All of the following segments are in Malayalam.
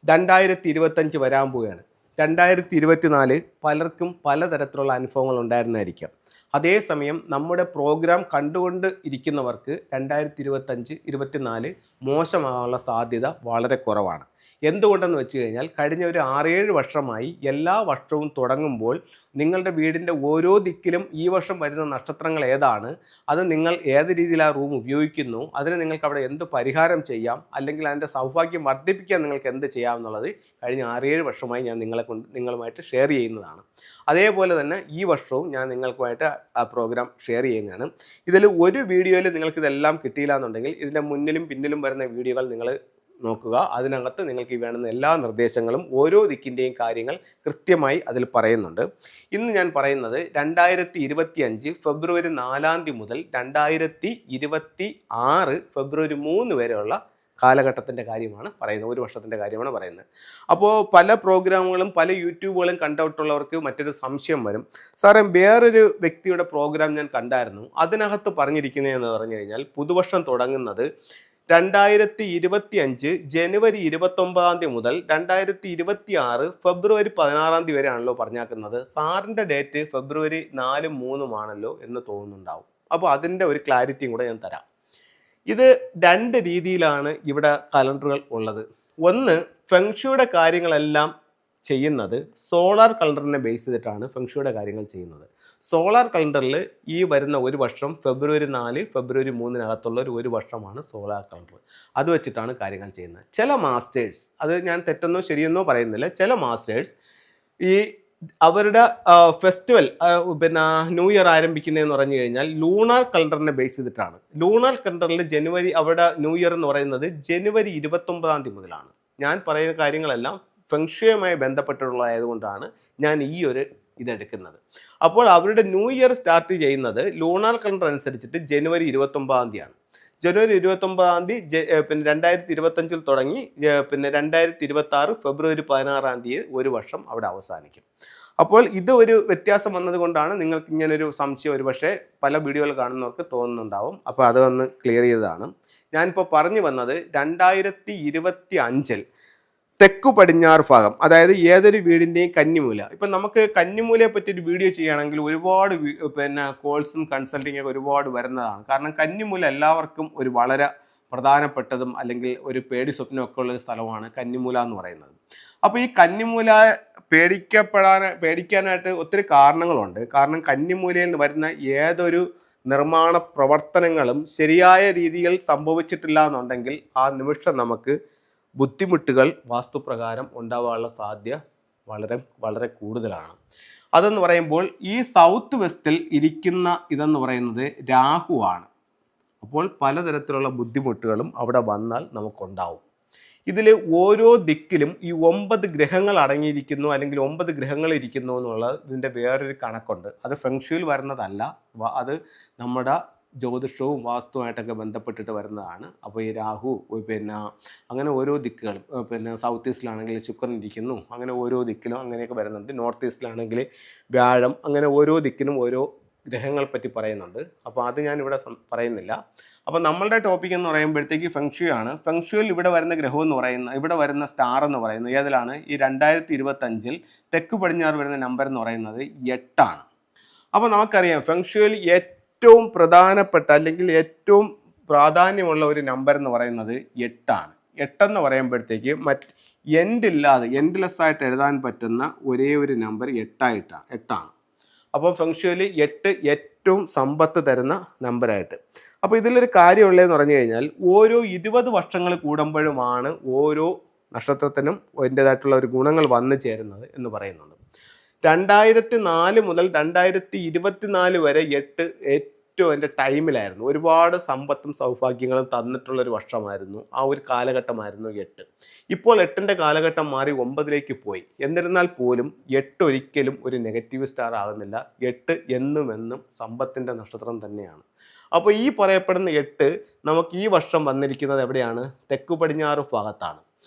2025 വരാൻ പോവുകയാണ്. 2024 പലർക്കും പലതരത്തിലുള്ള അനുഭവങ്ങൾ ഉണ്ടായിരുന്നായിരിക്കാം. അതേസമയം നമ്മുടെ പ്രോഗ്രാം കണ്ടുകൊണ്ട് ഇരിക്കുന്നവർക്ക് 2025, 24 മോശമാകാനുള്ള സാധ്യത വളരെ കുറവാണ്. എന്തുകൊണ്ടെന്ന് വെച്ച് കഴിഞ്ഞാൽ കഴിഞ്ഞ ഒരു 6-7 വർഷമായി എല്ലാ വർഷവും തുടങ്ങുമ്പോൾ നിങ്ങളുടെ വീടിൻ്റെ ഓരോ ദിക്കിലും ഈ വർഷം വരുന്ന നക്ഷത്രങ്ങൾ ഏതാണ്, അത് നിങ്ങൾ ഏത് രീതിയിൽ ആ റൂം ഉപയോഗിക്കുന്നു, അതിന് നിങ്ങൾക്ക് അവിടെ എന്ത് പരിഹാരം ചെയ്യാം, അല്ലെങ്കിൽ അതിൻ്റെ സൗഭാഗ്യം വർദ്ധിപ്പിക്കാൻ നിങ്ങൾക്ക് എന്ത് ചെയ്യാം എന്നുള്ളത് കഴിഞ്ഞ 6-7 വർഷമായി ഞാൻ നിങ്ങളുമായിട്ട് ഷെയർ ചെയ്യുന്നതാണ്. അതേപോലെ തന്നെ ഈ വർഷവും ഞാൻ നിങ്ങൾക്കുമായിട്ട് ആ പ്രോഗ്രാം ഷെയർ ചെയ്യുന്നതാണ്. ഇതിൽ ഒരു വീഡിയോയിൽ നിങ്ങൾക്കിതെല്ലാം കിട്ടിയില്ല എന്നുണ്ടെങ്കിൽ ഇതിൻ്റെ മുന്നിലും പിന്നിലും വരുന്ന വീഡിയോകൾ നിങ്ങൾ നോക്കുക. അതിനകത്ത് നിങ്ങൾക്ക് ഈ വേണ്ടുന്ന എല്ലാ നിർദ്ദേശങ്ങളും ഓരോ ദിക്കിൻ്റെയും കാര്യങ്ങൾ കൃത്യമായി അതിൽ പറയുന്നുണ്ട്. ഇന്ന് ഞാൻ പറയുന്നത് 2025 ഫെബ്രുവരി 4 മുതൽ 2026 ഫെബ്രുവരി 3 വരെയുള്ള കാലഘട്ടത്തിൻ്റെ കാര്യമാണ് പറയുന്നത്, ഒരു വർഷത്തിൻ്റെ കാര്യമാണ് പറയുന്നത്. അപ്പോൾ പല പ്രോഗ്രാമുകളും പല യൂട്യൂബുകളും കണ്ടിട്ടുള്ളവർക്ക് മറ്റൊരു സംശയം വരും, സാറേ വേറൊരു വ്യക്തിയുടെ പ്രോഗ്രാം ഞാൻ കണ്ടായിരുന്നു, അതിനകത്ത് പറഞ്ഞിരിക്കുന്നതെന്ന് പറഞ്ഞു കഴിഞ്ഞാൽ പുതുവർഷം തുടങ്ങുന്നത് 2025 ജനുവരി 29 മുതൽ 2026 ഫെബ്രുവരി 16 വരെയാണല്ലോ പറഞ്ഞാക്കുന്നത്. സാറിൻ്റെ ഡേറ്റ് ഫെബ്രുവരി 4, 3 ആണല്ലോ എന്ന് തോന്നുന്നുണ്ടാവും. അപ്പോൾ അതിൻ്റെ ഒരു ക്ലാരിറ്റിയും കൂടെ ഞാൻ തരാം. ഇത് 2 രീതിയിലാണ് ഇവിടെ കലണ്ടറുകൾ ഉള്ളത്. ഒന്ന്, ഫെങ്ഷുയുടെ കാര്യങ്ങളെല്ലാം ചെയ്യുന്നത് സോളാർ കലണ്ടറിനെ ബേസ് ചെയ്തിട്ടാണ് ഫെങ്ഷുയുടെ കാര്യങ്ങൾ ചെയ്യുന്നത്. സോളാർ കലണ്ടറിൽ ഈ വരുന്ന ഒരു വർഷം ഫെബ്രുവരി 4, ഫെബ്രുവരി 3 ഒരു വർഷമാണ് സോളാർ കലണ്ടർ. അത് വെച്ചിട്ടാണ് കാര്യങ്ങൾ ചെയ്യുന്നത്. ചില മാസ്റ്റേഴ്സ്, അത് ഞാൻ തെറ്റെന്നോ ശരിയെന്നോ പറയുന്നില്ല, ചില മാസ്റ്റേഴ്സ് ഈ അവരുടെ ഫെസ്റ്റിവൽ ന്യൂ ഇയർ ആരംഭിക്കുന്നതെന്ന് പറഞ്ഞു കഴിഞ്ഞാൽ ലൂണാർ കലണ്ടറിനെ ബേസ് ചെയ്തിട്ടാണ്. ലൂണാർ കലണ്ടറിൽ ജനുവരി, അവിടെ ന്യൂ ഇയർ എന്ന് പറയുന്നത് ജനുവരി 29 മുതലാണ്. ഞാൻ പറയുന്ന കാര്യങ്ങളെല്ലാം ഫെങ്ഷുയുമായി ബന്ധപ്പെട്ടുള്ളതായതുകൊണ്ടാണ് ഞാൻ ഈ ഒരു ഇതെടുക്കുന്നത്. അപ്പോൾ അവരുടെ ന്യൂ ഇയർ സ്റ്റാർട്ട് ചെയ്യുന്നത് ലൂണാർ കലണ്ടർ അനുസരിച്ചിട്ട് ജനുവരി 29 ജനുവരി 29 പിന്നെ 2025 തുടങ്ങി പിന്നെ 2026 ഫെബ്രുവരി 16 ഒരു വർഷം അവിടെ അവസാനിക്കും. അപ്പോൾ ഇത് ഒരു വ്യത്യാസം വന്നതുകൊണ്ടാണ് നിങ്ങൾക്ക് ഇങ്ങനൊരു സംശയം ഒരു പക്ഷേ പല വീഡിയോകൾ കാണുന്നവർക്ക് തോന്നുന്നുണ്ടാവും. അപ്പോൾ അതൊന്ന് ക്ലിയർ ചെയ്തതാണ്. ഞാനിപ്പോൾ പറഞ്ഞു വന്നത് 2025 തെക്കു പടിഞ്ഞാറ് ഭാഗം, അതായത് ഏതൊരു വീടിൻ്റെയും കന്നിമൂല. ഇപ്പം നമുക്ക് കന്നിമൂലയെ പറ്റി ഒരു വീഡിയോ ചെയ്യുകയാണെങ്കിൽ ഒരുപാട് കോൾസും കൺസൾട്ടിങ് ഒക്കെ ഒരുപാട് വരുന്നതാണ്. കാരണം കന്നിമൂല എല്ലാവർക്കും ഒരു വളരെ പ്രധാനപ്പെട്ടതും അല്ലെങ്കിൽ ഒരു പേടി സ്വപ്നമൊക്കെ ഉള്ളൊരു സ്ഥലമാണ് കന്നിമൂല എന്ന് പറയുന്നത്. അപ്പോൾ ഈ കന്നിമൂല പേടിക്കാനായിട്ട് ഒത്തിരി കാരണങ്ങളുണ്ട്. കാരണം കന്നിമൂലയിൽ നിന്ന് വരുന്ന ഏതൊരു നിർമ്മാണ പ്രവർത്തനങ്ങളും ശരിയായ രീതിയിൽ സംഭവിച്ചിട്ടില്ല എന്നുണ്ടെങ്കിൽ ആ നിമിഷം നമുക്ക് ബുദ്ധിമുട്ടുകൾ വാസ്തുപ്രകാരം ഉണ്ടാവാനുള്ള സാധ്യത വളരെ വളരെ കൂടുതലാണ്. അതെന്ന് പറയുമ്പോൾ ഈ സൗത്ത് വെസ്റ്റിൽ ഇരിക്കുന്ന ഇതെന്ന് പറയുന്നത് രാഹുവാണ്. അപ്പോൾ പലതരത്തിലുള്ള ബുദ്ധിമുട്ടുകളും അവിടെ വന്നാൽ നമുക്കുണ്ടാവും. ഇതിൽ ഓരോ ദിക്കിലും ഈ 9 ഗ്രഹങ്ങൾ അടങ്ങിയിരിക്കുന്നു, അല്ലെങ്കിൽ 9 ഗ്രഹങ്ങൾ ഇരിക്കുന്നു എന്നുള്ളത് ഇതിൻ്റെ വേറൊരു കണക്കുണ്ട്. അത് ഫെങ്ഷുയിൽ വരുന്നതല്ല, അത് നമ്മുടെ ജ്യോതിഷവും വാസ്തുവായിട്ടൊക്കെ ബന്ധപ്പെട്ടിട്ട് വരുന്നതാണ്. അപ്പോൾ ഈ രാഹു അങ്ങനെ ഓരോ ദിക്കുകളും സൗത്ത് ഈസ്റ്റിലാണെങ്കിൽ ശുക്രൻ ഇരിക്കുന്നു, അങ്ങനെ ഓരോ ദിക്കിലും അങ്ങനെയൊക്കെ വരുന്നുണ്ട്. നോർത്ത് ഈസ്റ്റിലാണെങ്കിൽ വ്യാഴം, അങ്ങനെ ഓരോ ദിക്കിനും ഓരോ ഗ്രഹങ്ങളെ പറ്റി പറയുന്നുണ്ട്. അപ്പോൾ അത് ഞാനിവിടെ പറയുന്നില്ല. അപ്പോൾ നമ്മളുടെ ടോപ്പിക് എന്ന് പറയുമ്പോഴത്തേക്ക് ഫെങ്ഷു ആണ്. ഫെങ്ഷുവിൽ ഇവിടെ വരുന്ന ഗ്രഹം എന്ന് പറയുന്ന, ഇവിടെ വരുന്ന സ്റ്റാർ എന്ന് പറയുന്നത് ഏതിലാണ്, ഈ 2025 തെക്ക് പടിഞ്ഞാറ് വരുന്ന നമ്പർ എന്ന് പറയുന്നത് 8. അപ്പോൾ നമുക്കറിയാം ഫെങ്ഷുവിൽ ഏറ്റവും പ്രധാനപ്പെട്ട അല്ലെങ്കിൽ ഏറ്റവും പ്രാധാന്യമുള്ള ഒരു നമ്പർ എന്ന് പറയുന്നത് 8. 8 എന്ന് പറയുമ്പോഴത്തേക്ക് എൻഡ്ലെസ് ആയിട്ട് എഴുതാൻ പറ്റുന്ന ഒരേ ഒരു നമ്പർ 8 അപ്പോൾ ഫെങ്ഷുവിൽ 8 ഏറ്റവും സമ്പത്ത് തരുന്ന നമ്പറായിട്ട്. അപ്പോൾ ഇതിലൊരു കാര്യമുള്ളതെന്ന് പറഞ്ഞു കഴിഞ്ഞാൽ ഓരോ 20 വർഷങ്ങൾ കൂടുമ്പോഴുമാണ് ഓരോ നക്ഷത്രത്തിനും അതിൻ്റേതായിട്ടുള്ള ഒരു ഗുണങ്ങൾ വന്നു ചേരുന്നത് എന്ന് പറയുന്നുണ്ട്. 2004 മുതൽ 2024 വരെ 8 ഏറ്റവും എൻ്റെ ടൈമിലായിരുന്നു. ഒരുപാട് സമ്പത്തും സൗഭാഗ്യങ്ങളും തന്നിട്ടുള്ളൊരു വർഷമായിരുന്നു. ആ ഒരു കാലഘട്ടമായിരുന്നു 8. ഇപ്പോൾ 8ൻ്റെ കാലഘട്ടം മാറി 9ലേക്ക് പോയി. എന്നിരുന്നാൽ പോലും 8 ഒരിക്കലും ഒരു നെഗറ്റീവ് സ്റ്റാർ ആകുന്നില്ല. 8 എന്നും സമ്പത്തിൻ്റെ നക്ഷത്രം തന്നെയാണ്. അപ്പോൾ ഈ പറയപ്പെടുന്ന 8 നമുക്ക് ഈ വർഷം വന്നിരിക്കുന്നത് എവിടെയാണ്, തെക്കു പടിഞ്ഞാറ് ഭാഗത്താണ്.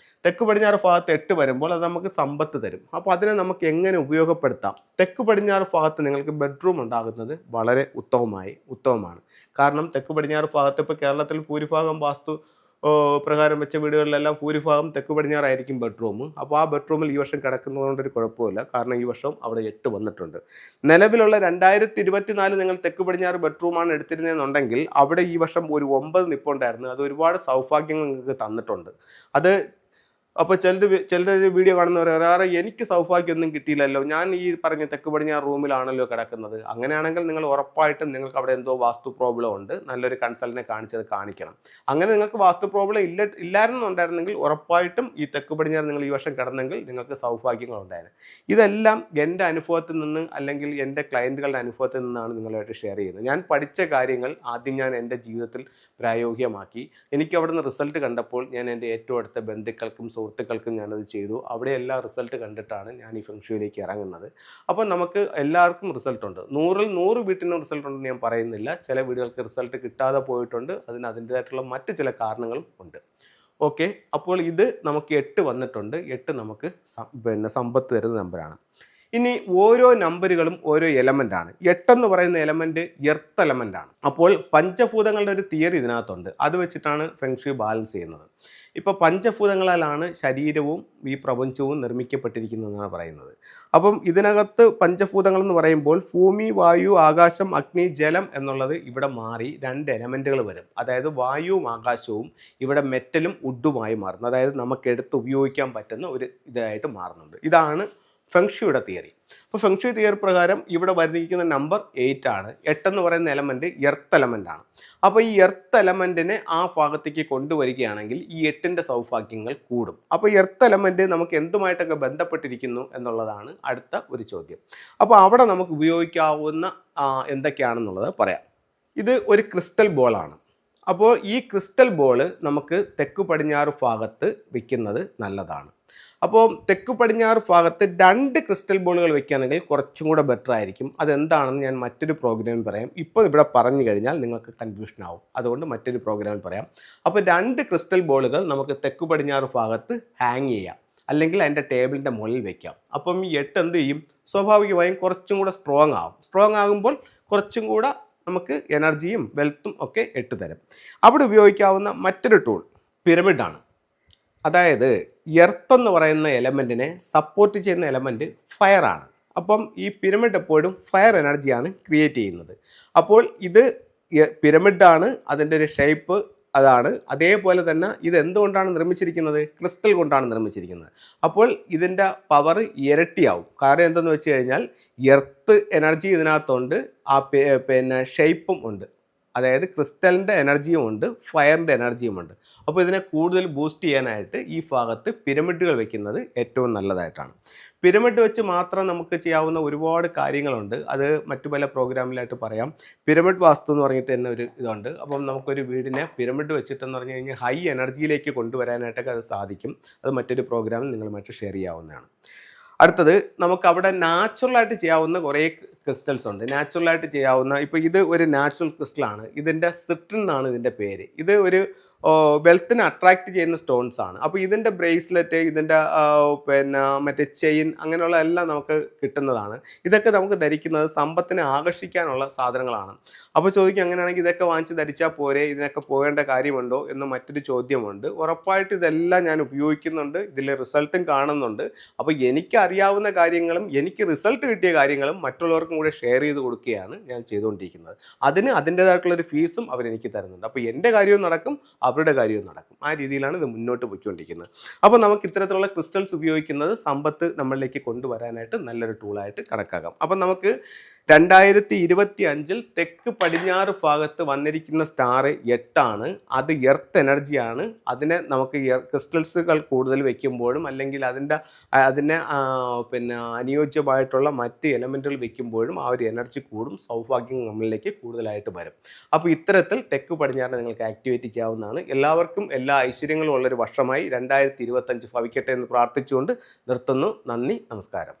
തെക്ക് പടിഞ്ഞാറ് ഭാഗത്ത് 8 വരുമ്പോൾ അത് നമുക്ക് സമ്പത്ത് തരും. അപ്പോൾ അതിനെ നമുക്ക് എങ്ങനെ ഉപയോഗപ്പെടുത്താം? തെക്ക് പടിഞ്ഞാറ് ഭാഗത്ത് നിങ്ങൾക്ക് ബെഡ്റൂം ഉണ്ടാകുന്നത് വളരെ ഉത്തമമാണ്. കാരണം തെക്ക് പടിഞ്ഞാറ് ഭാഗത്ത് ഇപ്പോൾ കേരളത്തിൽ ഭൂരിഭാഗം വാസ്തു പ്രകാരം വെച്ച വീടുകളിലെല്ലാം ഭൂരിഭാഗം തെക്ക് പടിഞ്ഞാറായിരിക്കും ബെഡ്റൂം. അപ്പോൾ ആ ബെഡ്റൂമിൽ ഈ വർഷം കിടക്കുന്നതുകൊണ്ടൊരു കുഴപ്പമില്ല. കാരണം ഈ വർഷം അവിടെ 8 വന്നിട്ടുണ്ട്. നിലവിലുള്ള 2024 നിങ്ങൾ തെക്ക് പടിഞ്ഞാറ് ബെഡ്റൂമാണ് എടുത്തിരുന്നതെന്നുണ്ടെങ്കിൽ അവിടെ ഈ വർഷം ഒരു 9 നിപ്പുണ്ടായിരുന്നു. അത് ഒരുപാട് സൗഭാഗ്യങ്ങൾ നിങ്ങൾക്ക് തന്നിട്ടുണ്ട്. അത് അപ്പോൾ ചിലർ വീഡിയോ കാണുന്നവർ വേറെ എനിക്ക് സൗഭാഗ്യമൊന്നും കിട്ടിയില്ലല്ലോ, ഞാൻ ഈ പറഞ്ഞ തെക്ക് പടിഞ്ഞാറ് റൂമിലാണല്ലോ കിടക്കുന്നത്. അങ്ങനെയാണെങ്കിൽ നിങ്ങൾ ഉറപ്പായിട്ടും നിങ്ങൾക്ക് അവിടെ എന്തോ വാസ്തു പ്രോബ്ലം ഉണ്ട്, നല്ലൊരു കൺസൾട്ടിനെ കാണിച്ചത് കാണിക്കണം. അങ്ങനെ നിങ്ങൾക്ക് വാസ്തു പ്രോബ്ലം ഇല്ലായിരുന്നുണ്ടായിരുന്നെങ്കിൽ ഉറപ്പായിട്ടും ഈ തെക്ക് പടിഞ്ഞാറ് നിങ്ങൾ ഈ വർഷം കിടന്നെങ്കിൽ നിങ്ങൾക്ക് സൗഭാഗ്യങ്ങൾ ഉണ്ടായിരുന്നു. ഇതെല്ലാം എൻ്റെ അനുഭവത്തിൽ നിന്ന് അല്ലെങ്കിൽ എൻ്റെ ക്ലയൻറ്റുകളുടെ അനുഭവത്തിൽ നിന്നാണ് നിങ്ങളുമായിട്ട് ഷെയർ ചെയ്യുന്നത്. ഞാൻ പഠിച്ച കാര്യങ്ങൾ ആദ്യം ഞാൻ എൻ്റെ ജീവിതത്തിൽ പ്രായോഗികമാക്കി. എനിക്ക് അവിടെ നിന്ന് റിസൾട്ട് കണ്ടപ്പോൾ ഞാൻ എൻ്റെ ഏറ്റവും അടുത്ത ബന്ധുക്കൾക്കും സുഹൃത്തുക്കൾക്കും ഞാനത് ചെയ്തു. അവിടെയെല്ലാം റിസൾട്ട് കണ്ടിട്ടാണ് ഞാൻ ഈ ഫെങ്ഷുയിലേക്ക് ഇറങ്ങുന്നത്. അപ്പോൾ നമുക്ക് എല്ലാവർക്കും റിസൾട്ടുണ്ട്. 100ൽ 100 വീട്ടിനും റിസൾട്ട് ഉണ്ടെന്ന് ഞാൻ പറയുന്നില്ല. ചില വീടുകൾക്ക് റിസൾട്ട് കിട്ടാതെ പോയിട്ടുണ്ട്. അതിൻ്റേതായിട്ടുള്ള മറ്റ് ചില കാരണങ്ങളും ഉണ്ട്. ഓക്കെ, അപ്പോൾ ഇത് നമുക്ക് 8 വന്നിട്ടുണ്ട്. 8 നമുക്ക് സമ്പത്ത് തരുന്ന നമ്പറാണ്. ഇനി ഓരോ നമ്പറുകളും ഓരോ എലമെൻ്റ് ആണ്. 8 എന്ന് പറയുന്ന എലമെൻറ്റ് എർത്ത് എലമെൻ്റ് ആണ്. അപ്പോൾ പഞ്ചഭൂതങ്ങളുടെ ഒരു തിയറി ഇതിനകത്തുണ്ട്. അത് വെച്ചിട്ടാണ് ഫെങ്ഷുയി ബാലൻസ് ചെയ്യുന്നത്. ഇപ്പോൾ പഞ്ചഭൂതങ്ങളാലാണ് ശരീരവും ഈ പ്രപഞ്ചവും നിർമ്മിക്കപ്പെട്ടിരിക്കുന്നതെന്നാണ് പറയുന്നത്. അപ്പം ഇതിനകത്ത് പഞ്ചഭൂതങ്ങൾ എന്ന് പറയുമ്പോൾ ഭൂമി, വായു, ആകാശം, അഗ്നി, ജലം എന്നുള്ളത് ഇവിടെ മാറി 2 എലമെൻറ്റുകൾ വരും. അതായത് വായുവും ആകാശവും ഇവിടെ മെറ്റലും വുഡുമായി മാറുന്നു. അതായത് നമുക്ക് എടുത്ത് ഉപയോഗിക്കാൻ പറ്റുന്ന ഒരു ഇതായിട്ട് മാറുന്നുണ്ട്. ഇതാണ് ഫെങ്ഷുയുടെ തിയറി. അപ്പോൾ ഫെങ്ഷുയി തിയറി പ്രകാരം ഇവിടെ വരുന്നിരിക്കുന്ന നമ്പർ 8 ആണ്. 8 എന്ന് പറയുന്ന എലമെൻറ്റ് എർത്ത് എലമെൻ്റ് ആണ്. അപ്പോൾ ഈ എർത്ത് എലമെൻറ്റിനെ ആ ഭാഗത്തേക്ക് കൊണ്ടുവരികയാണെങ്കിൽ ഈ 8ൻ്റെ സൗഭാഗ്യങ്ങൾ കൂടും. അപ്പോൾ എർത്ത് എലമെൻറ്റ് നമുക്ക് എന്തുമായിട്ടൊക്കെ ബന്ധപ്പെട്ടിരിക്കുന്നു എന്നുള്ളതാണ് അടുത്ത ഒരു ചോദ്യം. അപ്പോൾ അവിടെ നമുക്ക് ഉപയോഗിക്കാവുന്ന എന്തൊക്കെയാണെന്നുള്ളത് പറയാം. ഇത് ഒരു ക്രിസ്റ്റൽ ബോളാണ്. അപ്പോൾ ഈ ക്രിസ്റ്റൽ ബോൾ നമുക്ക് തെക്ക് പടിഞ്ഞാറ് ഭാഗത്ത് വയ്ക്കുന്നത് നല്ലതാണ്. അപ്പോൾ തെക്ക് പടിഞ്ഞാറ് ഭാഗത്ത് 2 ക്രിസ്റ്റൽ ബോളുകൾ വെക്കുകയാണെങ്കിൽ കുറച്ചും കൂടെ ബെറ്റർ ആയിരിക്കും. അതെന്താണെന്ന് ഞാൻ മറ്റൊരു പ്രോഗ്രാമിൽ പറയാം. ഇപ്പോൾ ഇവിടെ പറഞ്ഞു കഴിഞ്ഞാൽ നിങ്ങൾക്ക് കൺഫ്യൂഷൻ ആവും. അതുകൊണ്ട് മറ്റൊരു പ്രോഗ്രാമിൽ പറയാം. അപ്പോൾ 2 ക്രിസ്റ്റൽ ബോളുകൾ നമുക്ക് തെക്ക് പടിഞ്ഞാറ് ഭാഗത്ത് ഹാങ് ചെയ്യാം, അല്ലെങ്കിൽ അതിൻ്റെ ടേബിളിൻ്റെ മുകളിൽ വെക്കാം. അപ്പം ഈ 8 എന്ത് ചെയ്യും? സ്വാഭാവികമായും കുറച്ചും കൂടെ സ്ട്രോങ് ആകും. സ്ട്രോങ് ആകുമ്പോൾ കുറച്ചും കൂടെ നമുക്ക് എനർജിയും വെൽത്തും ഒക്കെ 8 തരും. അവിടെ ഉപയോഗിക്കാവുന്ന മറ്റൊരു ടൂൾ പിരമിഡാണ്. അതായത് എർത്ത് എന്ന് പറയുന്ന എലമെൻറ്റിനെ സപ്പോർട്ട് ചെയ്യുന്ന എലമെൻറ്റ് ഫയറാണ്. അപ്പം ഈ പിരമിഡ് എപ്പോഴും ഫയർ എനർജിയാണ് ക്രിയേറ്റ് ചെയ്യുന്നത്. അപ്പോൾ ഇത് പിരമിഡാണ്, അതിൻ്റെ ഒരു ഷേപ്പ് അതാണ്. അതേപോലെ തന്നെ ഇത് എന്തുകൊണ്ടാണ് നിർമ്മിച്ചിരിക്കുന്നത്? ക്രിസ്റ്റൽ കൊണ്ടാണ് നിർമ്മിച്ചിരിക്കുന്നത്. അപ്പോൾ ഇതിൻ്റെ പവർ ഇരട്ടിയാവും. കാരണം എന്തെന്ന് വെച്ച് കഴിഞ്ഞാൽ എർത്ത് എനർജി ഇതിനകത്തുണ്ട്, ആ ഷേപ്പും ഉണ്ട്. അതായത് ക്രിസ്റ്റലിൻ്റെ എനർജിയും ഉണ്ട്, ഫയറിൻ്റെ എനർജിയും ഉണ്ട്. അപ്പോൾ ഇതിനെ കൂടുതൽ ബൂസ്റ്റ് ചെയ്യാനായിട്ട് ഈ ഭാഗത്ത് പിരമിഡുകൾ വെക്കുന്നത് ഏറ്റവും നല്ലതായിട്ടാണ്. പിരമിഡ് വെച്ച് മാത്രം നമുക്ക് ചെയ്യാവുന്ന ഒരുപാട് കാര്യങ്ങളുണ്ട്. അത് മറ്റു പല പ്രോഗ്രാമിലായിട്ട് പറയാം. പിരമിഡ് വാസ്തു എന്ന് പറഞ്ഞിട്ട് തന്നെ ഒരു ഇതുണ്ട്. അപ്പം നമുക്കൊരു വീടിനെ പിരമിഡ് വെച്ചിട്ടെന്ന് പറഞ്ഞു കഴിഞ്ഞാൽ ഹൈ എനർജിയിലേക്ക് കൊണ്ടുവരാനായിട്ടൊക്കെ അത് സാധിക്കും. അത് മറ്റൊരു പ്രോഗ്രാമിൽ നിങ്ങളുമായിട്ട് ഷെയർ ചെയ്യാവുന്നതാണ്. അടുത്തത് നമുക്ക് അവിടെ നാച്ചുറലായിട്ട് ചെയ്യാവുന്ന കുറേ ക്രിസ്റ്റൽസ് ഉണ്ട്. നാച്ചുറലായിട്ട് ചെയ്യാവുന്ന, ഇപ്പോൾ ഇത് ഒരു നാച്ചുറൽ ക്രിസ്റ്റലാണ്. ഇതിൻ്റെ സിട്രിൻ എന്നാണ് ഇതിൻ്റെ പേര്. ഇത് ഒരു വെൽത്തിനെ അട്രാക്റ്റ് ചെയ്യുന്ന സ്റ്റോൺസ് ആണ്. അപ്പോൾ ഇതിൻ്റെ ബ്രേസ്ലെറ്റ്, ഇതിൻ്റെ മറ്റേ ചെയിൻ, അങ്ങനെയുള്ള എല്ലാം നമുക്ക് കിട്ടുന്നതാണ്. ഇതൊക്കെ നമുക്ക് ധരിക്കുന്നത് സമ്പത്തിനെ ആകർഷിക്കാനുള്ള സാധനങ്ങളാണ്. അപ്പോൾ ചോദിക്കും, അങ്ങനെയാണെങ്കിൽ ഇതൊക്കെ വാങ്ങിച്ച് ധരിച്ചാൽ പോരെ, ഇതിനൊക്കെ പോകേണ്ട കാര്യമുണ്ടോ എന്ന് മറ്റൊരു ചോദ്യമുണ്ട്. ഉറപ്പായിട്ട് ഇതെല്ലാം ഞാൻ ഉപയോഗിക്കുന്നുണ്ട്, ഇതിൽ റിസൾട്ടും കാണുന്നുണ്ട്. അപ്പോൾ എനിക്കറിയാവുന്ന കാര്യങ്ങളും എനിക്ക് റിസൾട്ട് കിട്ടിയ കാര്യങ്ങളും മറ്റുള്ളവർക്കും കൂടെ ഷെയർ ചെയ്ത് കൊടുക്കുകയാണ് ഞാൻ ചെയ്തുകൊണ്ടിരിക്കുന്നത്. അതിന് അതിൻ്റേതായിട്ടുള്ളൊരു ഫീസും അവരെനിക്ക് തരുന്നുണ്ട്. അപ്പോൾ എൻ്റെ കാര്യവും നടക്കും, അവരുടെ കാര്യവും നടക്കും. ആ രീതിയിലാണ് ഇത് മുന്നോട്ട് പോയിക്കൊണ്ടിരിക്കുന്നത്. അപ്പോൾ നമുക്ക് ഇത്തരത്തിലുള്ള ക്രിസ്റ്റൽസ് ഉപയോഗിക്കുന്നത് സമ്പത്ത് നമ്മളിലേക്ക് കൊണ്ടുവരാനായിട്ട് നല്ലൊരു ടൂളായിട്ട് കണക്കാക്കാം. അപ്പം നമുക്ക് 2025 തെക്ക് പടിഞ്ഞാറ് ഭാഗത്ത് വന്നിരിക്കുന്ന സ്റ്റാർ 8 ആണ്. അത് എർത്ത് എനർജിയാണ്. അതിനെ നമുക്ക് ക്രിസ്റ്റൽസുകൾ കൂടുതൽ വെക്കുമ്പോഴും അല്ലെങ്കിൽ അതിനെ അനുയോജ്യമായിട്ടുള്ള മറ്റ് എലമെൻറ്റുകൾ വെക്കുമ്പോഴും ആ ഒരു എനർജി കൂടും, സൗഭാഗ്യം നമ്മളിലേക്ക് കൂടുതലായിട്ട് വരും. അപ്പോൾ ഇത്തരത്തിൽ തെക്ക് പടിഞ്ഞാറ് നിങ്ങൾക്ക് ആക്ടിവേറ്റ് ചെയ്യാവുന്നതാണ്. എല്ലാവർക്കും എല്ലാ ഐശ്വര്യങ്ങളും ഉള്ളൊരു വർഷമായി 2025 ഭവിക്കട്ടെ എന്ന് പ്രാർത്ഥിച്ചുകൊണ്ട് നിർത്തുന്നു. നന്ദി, നമസ്കാരം.